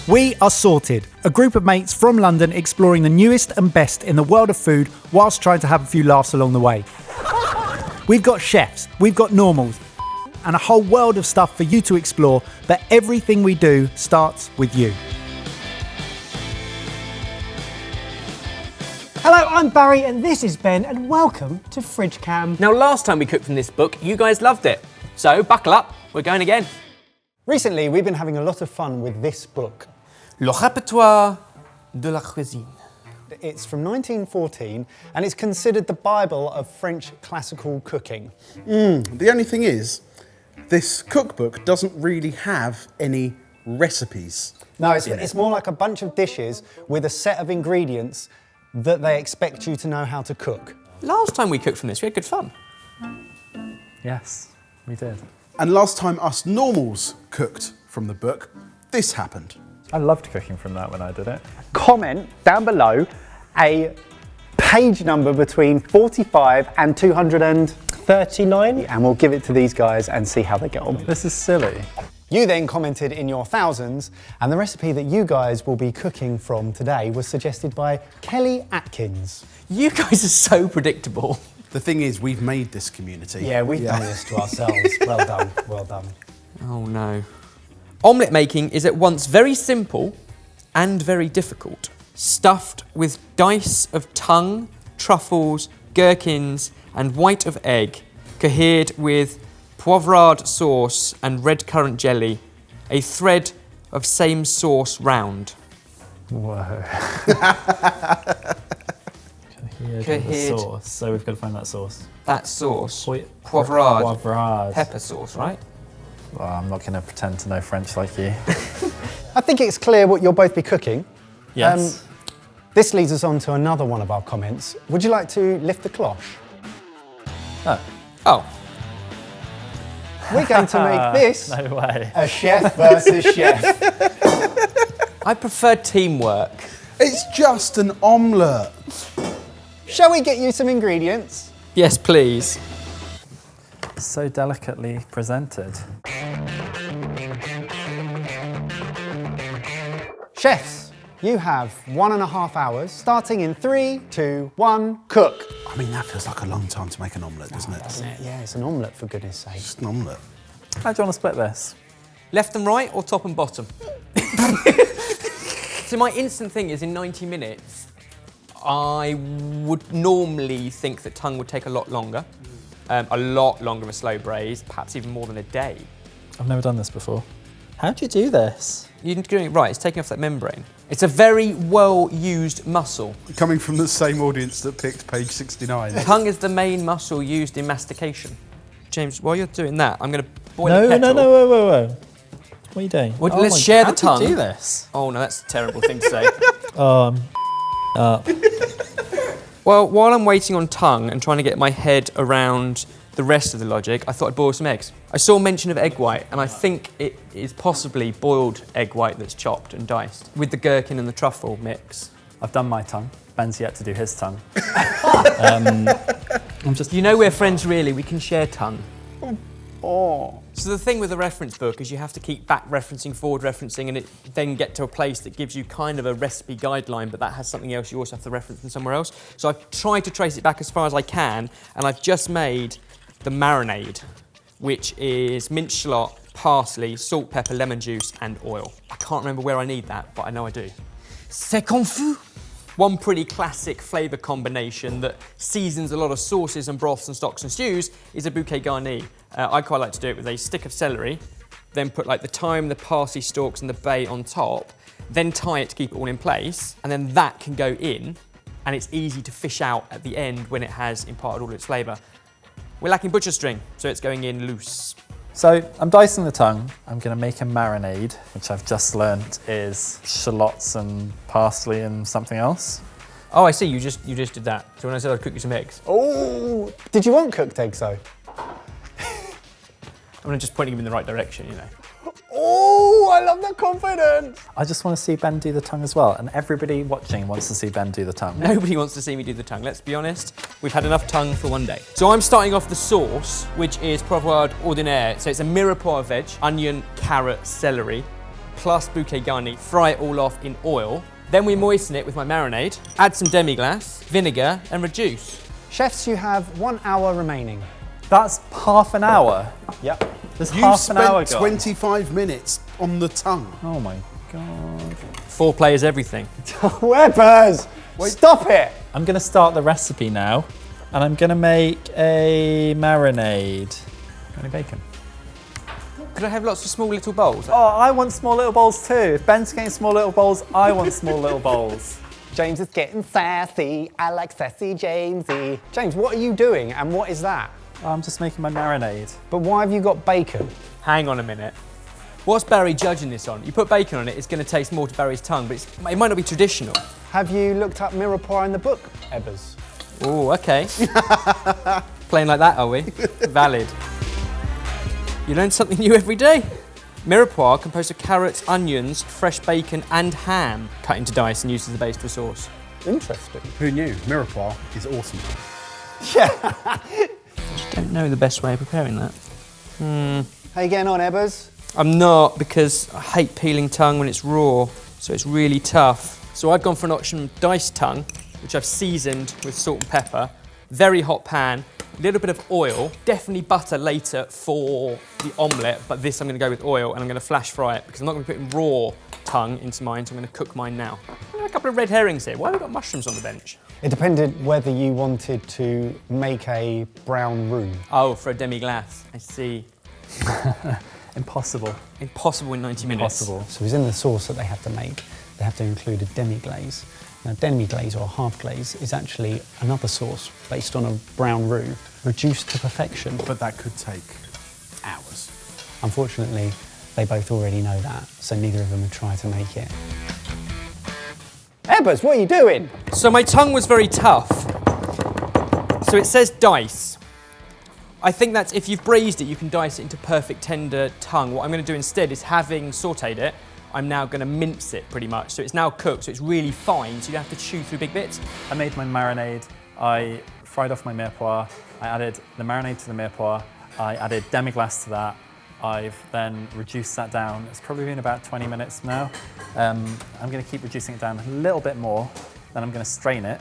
We are Sorted, a group of mates from London exploring the newest and best in the world of food whilst trying to have a few laughs along the way. We've got chefs, we've got normals, and a whole world of stuff for you to explore, but everything we do starts with you. Hello, I'm Barry and this is Ben and welcome to Fridge Cam. Now, last time we cooked from this book, you guys loved it. So buckle up, we're going again. Recently, we've been having a lot of fun with this book. Le répertoire de la cuisine. It's from 1914 and it's considered the Bible of French classical cooking. The only thing is, this cookbook doesn't really have any recipes. No, it's more like a bunch of dishes with a set of ingredients that they expect you to know how to cook. Last time we cooked from this, we had good fun. Yes, we did. And last time us normals cooked from the book, this happened. I loved cooking from that when I did it. Comment down below a page number between 45 and 239 and we'll give it to these guys and see how they get on. This is silly. You then commented in your thousands and the recipe that you guys will be cooking from today was suggested by Kelly Atkins. You guys are so predictable. The thing is, we've made this community. Yeah, we've done this to ourselves. Well done, well done. Oh no. Omelette making is at once very simple and very difficult. Stuffed with dice of tongue, truffles, gherkins and white of egg, cohered with poivrade sauce and red currant jelly, a thread of same sauce round. Whoa. Cohered with the sauce. So we've got to find that sauce. That sauce. Poivrade. Poivrade. Pepper sauce, right? Well, I'm not going to pretend to know French like you. I think it's clear what you'll both be cooking. Yes. This leads us on to another one of our comments. Would you like to lift the cloche? Oh. We're going to make this No way. a chef versus chef. I prefer teamwork. It's just an omelette. Shall we get you some ingredients? Yes, please. So delicately presented. Chefs, you have 1.5 hours, starting in 3, 2, 1, cook. I mean, that feels like a long time to make an omelette, doesn't it? Doesn't it? Yeah, it's an omelette for goodness sake. Just an omelette. How do you want to split this? Left and right or top and bottom? So my instant thing is in 90 minutes, I would normally think that tongue would take a lot longer of a slow braise, perhaps even more than a day. I've never done this before. How do you do this? You're doing it right, it's taking off that membrane. It's a very well-used muscle. Coming from the same audience that picked page 69. Tongue is the main muscle used in mastication. James, while you're doing that, I'm going to boil a kettle. No, whoa. What are you doing? Well, let's share the How tongue. do you do this? Oh no, that's a terrible thing to say. Up. Well, while I'm waiting on tongue and trying to get my head around the rest of the logic, I thought I'd boil some eggs. I saw mention of egg white, and I think it is possibly boiled egg white that's chopped and diced with the gherkin and the truffle mix. I've done my tongue. Ben's yet to do his tongue. You know we're friends really, we can share tongue. Oh. So the thing with the reference book is you have to keep back referencing, forward referencing, and it then get to a place that gives you kind of a recipe guideline, but that has something else you also have to reference from somewhere else. So I've tried to trace it back as far as I can, and I've just made the marinade, which is minced shallot, parsley, salt, pepper, lemon juice, and oil. I can't remember where I need that, but I know I do. C'est confus. One pretty classic flavour combination that seasons a lot of sauces and broths and stocks and stews is a bouquet garni. I quite like to do it with a stick of celery, then put like the thyme, the parsley stalks and the bay on top, then tie it to keep it all in place, and then that can go in, and it's easy to fish out at the end when it has imparted all its flavour. We're lacking butcher string, so it's going in loose. So I'm dicing the tongue. I'm going to make a marinade, which I've just learnt is shallots and parsley and something else. Oh, I see, you just did that. So when I said I'd cook you some eggs. Oh, did you want cooked eggs though? I'm just pointing him in the right direction, you know. Oh, I love the confidence. I just want to see Ben do the tongue as well, and everybody watching wants to see Ben do the tongue. Nobody wants to see me do the tongue, let's be honest. We've had enough tongue for one day. So I'm starting off the sauce, which is poivrade ordinaire. So it's a mirepoix veg, onion, carrot, celery, plus bouquet garni, fry it all off in oil. Then we moisten it with my marinade, add some demi-glace, vinegar, and reduce. Chefs, you have 1 hour remaining. That's half an hour. Yep. There's You half an hour spent gone. 25 minutes on the tongue. Oh my God. Foreplay is everything. Webbers! Stop it! I'm gonna start the recipe now, and I'm gonna make a marinade. Any bacon? Could I have lots of small little bowls? Oh, I want small little bowls too. If Ben's getting small little bowls, I want small little bowls. James is getting sassy. I like sassy Jamesy. James, what are you doing and what is that? I'm just making my marinade. But why have you got bacon? Hang on a minute. What's Barry judging this on? You put bacon on it, it's going to taste more to Barry's tongue, but it might not be traditional. Have you looked up mirepoix in the book, Ebbers? Oh, okay. Playing like that, are we? Valid. You learn something new every day. Mirepoix composed of carrots, onions, fresh bacon and ham cut into dice and used as the base to a sauce. Interesting. Who knew? Mirepoix is awesome. Don't know the best way of preparing that. How you getting on, Ebbers? I'm not, because I hate peeling tongue when it's raw, so it's really tough. So I've gone for an option diced tongue, which I've seasoned with salt and pepper, very hot pan, a little bit of oil, definitely butter later for the omelette, but this I'm going to go with oil and I'm going to flash fry it because I'm not going to be putting raw tongue into mine, so I'm going to cook mine now. A couple of red herrings here. Why have we got mushrooms on the bench? It depended whether you wanted to make a brown roux. Oh, for a demi-glace. I see. Impossible. Impossible in 90 minutes. Impossible. So within the sauce that they have to make, they have to include a demi-glaze. Now, demi-glaze or half glaze is actually another sauce based on a brown roux, reduced to perfection. But that could take hours. Unfortunately, they both already know that, so neither of them have tried to make it. Ebbers, what are you doing? So my tongue was very tough. So it says dice. I think that's, if you've braised it, you can dice it into perfect tender tongue. What I'm going to do instead is, having sautéed it, I'm now going to mince it pretty much. So it's now cooked, so it's really fine, so you don't have to chew through big bits. I made my marinade. I fried off my mirepoix. I added the marinade to the mirepoix. I added demi-glace to that. I've then reduced that down. It's probably been about 20 minutes now. I'm going to keep reducing it down a little bit more. Then I'm going to strain it.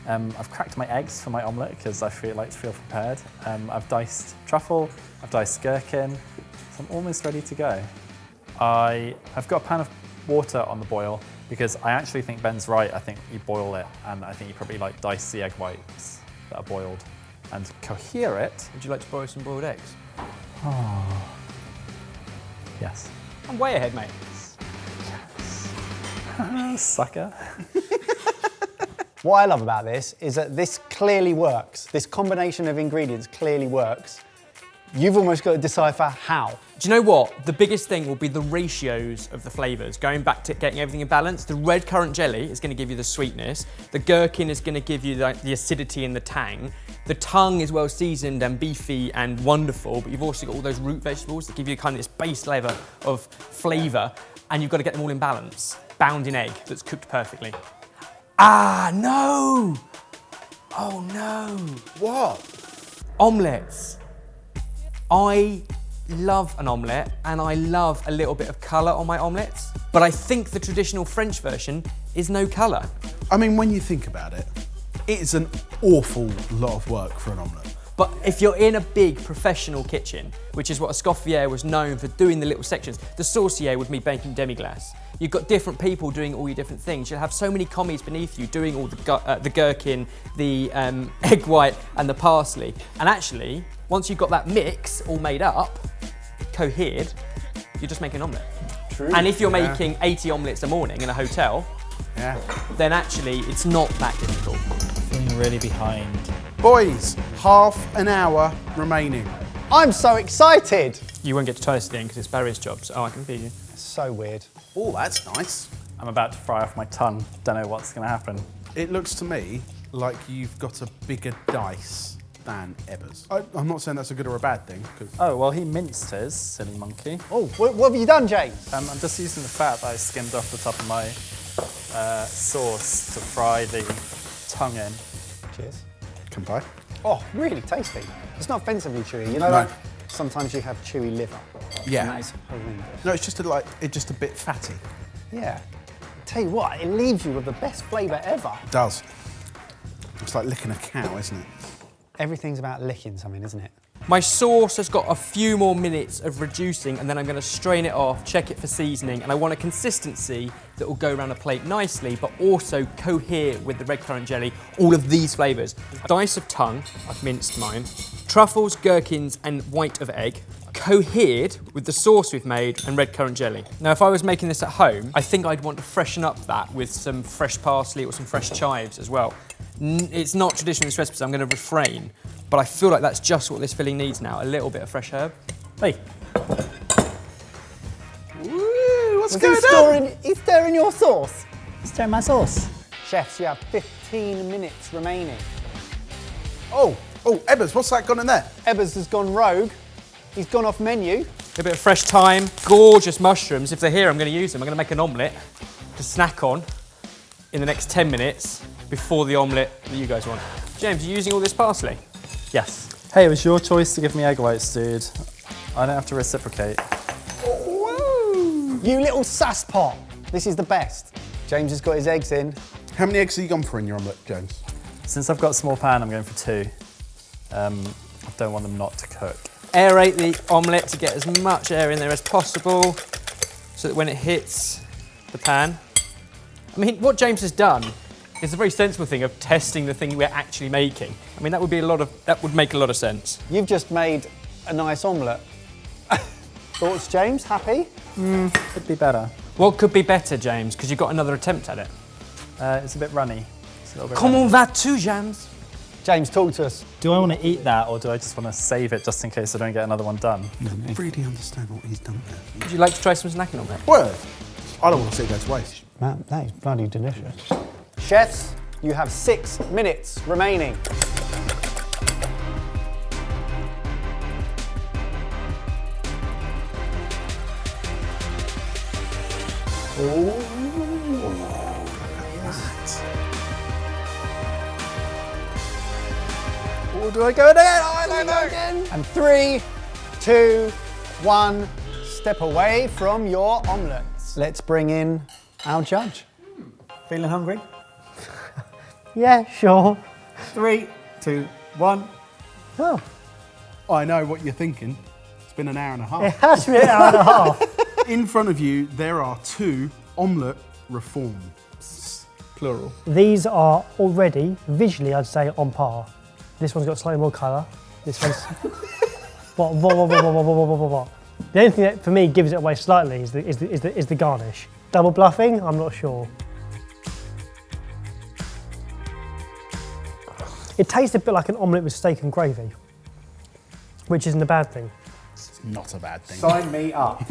I've cracked my eggs for my omelette because I like to feel prepared. I've diced truffle. I've diced gherkin. So I'm almost ready to go. I've got a pan of water on the boil because I actually think Ben's right. I think you boil it, and I think you probably like dice the egg whites that are boiled and cohere it. Would you like to borrow some boiled eggs? Oh. Yes. I'm way ahead, mate. Sucker. What I love about this is that this clearly works. This combination of ingredients clearly works. You've almost got to decipher how. Do you know what? The biggest thing will be the ratios of the flavours. Going back to getting everything in balance, the red currant jelly is going to give you the sweetness. The gherkin is going to give you the acidity and the tang. The tongue is well seasoned and beefy and wonderful, but you've also got all those root vegetables that give you kind of this base level of flavour, and you've got to get them all in balance. Bound in egg that's cooked perfectly. Ah, no! Oh no. What? Omelettes. I love an omelette and I love a little bit of colour on my omelettes, but I think the traditional French version is no colour. I mean, when you think about it, it is an awful lot of work for an omelette. But if you're in a big professional kitchen, which is what a Escoffier was known for, doing the little sections, the saucier would be baking demi-glace. You've got different people doing all your different things. You'll have so many commis beneath you doing all the gherkin, the egg white and the parsley. And actually, once you've got that mix all made up, cohered, you're just making an omelette. True. And if you're making 80 omelettes a morning in a hotel, then actually it's not that difficult. Feeling really behind. Boys, half an hour remaining. I'm so excited. You won't get to toast again because it's Barry's job, so I can feed you. So weird. Oh, that's nice. I'm about to fry off my tongue. Don't know what's going to happen. It looks to me like you've got a bigger dice than Ebbers. I'm not saying that's a good or a bad thing. Oh, well, he minced his, silly monkey. Oh, what have you done, James? I'm just using the fat that I skimmed off the top of my sauce to fry the tongue in. Cheers. Can I? Oh, really tasty. It's not offensively chewy. You know, No. like, sometimes you have chewy liver. Yeah. And that is horrendous. No, it's just a bit fatty. Yeah. Tell you what, it leaves you with the best flavour ever. It does. It's like licking a cow, isn't it? Everything's about licking something, isn't it? My sauce has got a few more minutes of reducing, and then I'm going to strain it off, check it for seasoning, and I want a consistency that will go around a plate nicely, but also cohere with the red currant jelly, all of these flavours. A dice of tongue, I've minced mine, truffles, gherkins, and white of egg, cohered with the sauce we've made and red currant jelly. Now, if I was making this at home, I think I'd want to freshen up that with some fresh parsley or some fresh chives as well. It's not traditional in this recipe, so I'm going to refrain. But I feel like that's just what this filling needs now, a little bit of fresh herb. Hey. Woo, what's going on? He's stirring your sauce. Stir my sauce. Chefs, you have 15 minutes remaining. Oh, Ebbers, what's that gone in there? Ebbers has gone rogue. He's gone off menu. A bit of fresh thyme, gorgeous mushrooms. If they're here, I'm going to use them. I'm going to make an omelette to snack on in the next 10 minutes before the omelette that you guys want. James, are you using all this parsley? Yes. Hey, it was your choice to give me egg whites, dude. I don't have to reciprocate. Woo! You little susspot. This is the best. James has got his eggs in. How many eggs have you gone for in your omelette, James? Since I've got a small pan, I'm going for 2. I don't want them not to cook. Aerate the omelette to get as much air in there as possible so that when it hits the pan. I mean, what James has done is a very sensible thing of testing the thing we're actually making. I mean, that would make a lot of sense. You've just made a nice omelette. Thoughts, James? Happy? Could be better. What could be better, James? Because you've got another attempt at it. It's a bit runny. It's a little bit Comment runny. vas-tu, James? James, talk to us. Do I want to eat that, or do I just want to save it just in case I don't get another one done? I don't really understand what he's done there. Would you like to try some snacking omelette? Well, I don't want to see it go to waste. Man, that is bloody delicious. Chefs, you have 6 minutes remaining. Oh, do I go again? Oh, I don't know. Again. And 3, 2, 1, step away from your omelettes. Let's bring in our judge. Feeling hungry? Yeah, sure. 3, 2, 1. Oh, I know what you're thinking. It's been an hour and a half. it has been an hour and a half. In front of you, there are 2 omelette reforms, plural. These are already, visually, I'd say, on par. This one's got slightly more colour. This one's... What? The only thing that, for me, gives it away slightly is the garnish. Double bluffing? I'm not sure. It tastes a bit like an omelette with steak and gravy, which isn't a bad thing. It's not a bad thing. Sign me up.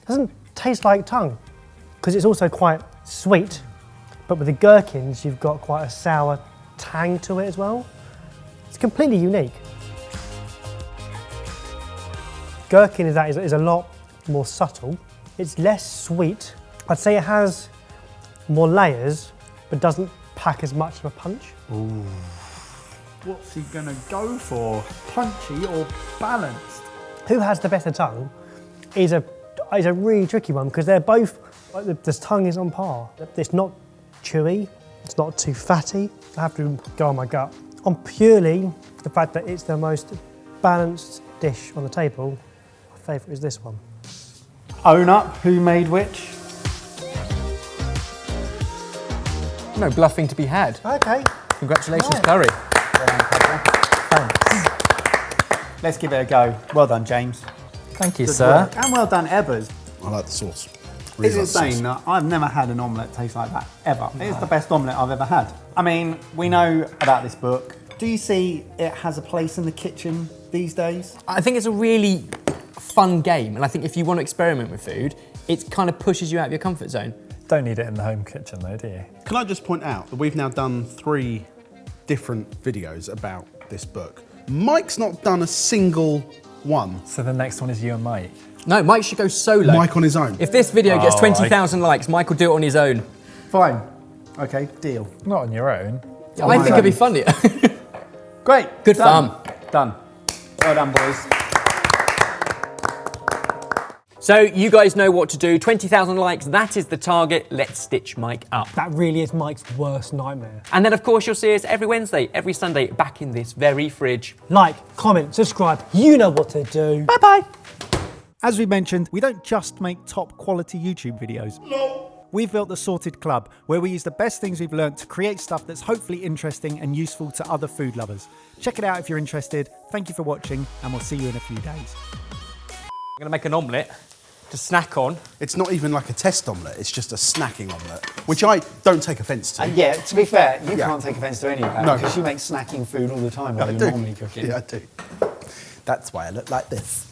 Doesn't taste like tongue, because it's also quite sweet, but with the gherkins, you've got quite a sour tang to it as well. It's completely unique. Gherkin is a lot more subtle. It's less sweet. I'd say it has more layers, but doesn't pack as much of a punch. Ooh. What's he gonna go for? Punchy or balanced? Who has the better tongue is a really tricky one, because they're both, like, the tongue is on par. It's not chewy, it's not too fatty. I have to go on my gut. On purely the fact that it's the most balanced dish on the table, my favourite is this one. Own up, who made which? No bluffing to be had. Okay. Congratulations, Right. Curry. Thanks. Let's give it a go. Well done, James. Thank you, Good sir. work. And well done, Ebbers. I like the sauce. It's Really like the insane sauce. that I've never had an omelette taste like that, ever. It's the best omelette I've ever had. I mean, we know about this book. Do you see it has a place in the kitchen these days? I think it's a really fun game, and I think if you want to experiment with food, it kind of pushes you out of your comfort zone. Don't need it in the home kitchen though, do you? Can I just point out that we've now done 3 different videos about this book. Mike's not done a single one. So the next one is you and Mike. No, Mike should go solo. Mike on his own. If this video gets Oh, 20,000 likes, Mike will do it on his own. Fine. Okay, deal. Not on your own. I think it'd be funnier. Great. Good Done. fun. Done. Well done, boys. So you guys know what to do. 20,000 likes, that is the target. Let's stitch Mike up. That really is Mike's worst nightmare. And then of course you'll see us every Wednesday, every Sunday, back in this very fridge. Like, comment, subscribe, you know what to do. Bye-bye. As we mentioned, we don't just make top quality YouTube videos. No. We've built the Sorted Club, where we use the best things we've learnt to create stuff that's hopefully interesting and useful to other food lovers. Check it out if you're interested. Thank you for watching, and we'll see you in a few days. I'm gonna make an omelette to snack on. It's not even like a test omelette, it's just a snacking omelette, which I don't take offence to. And yeah, to be fair, you can't take offence to any of that No. because you make snacking food all the time while I you're do. normally cooking. Yeah, I do. That's why I look like this.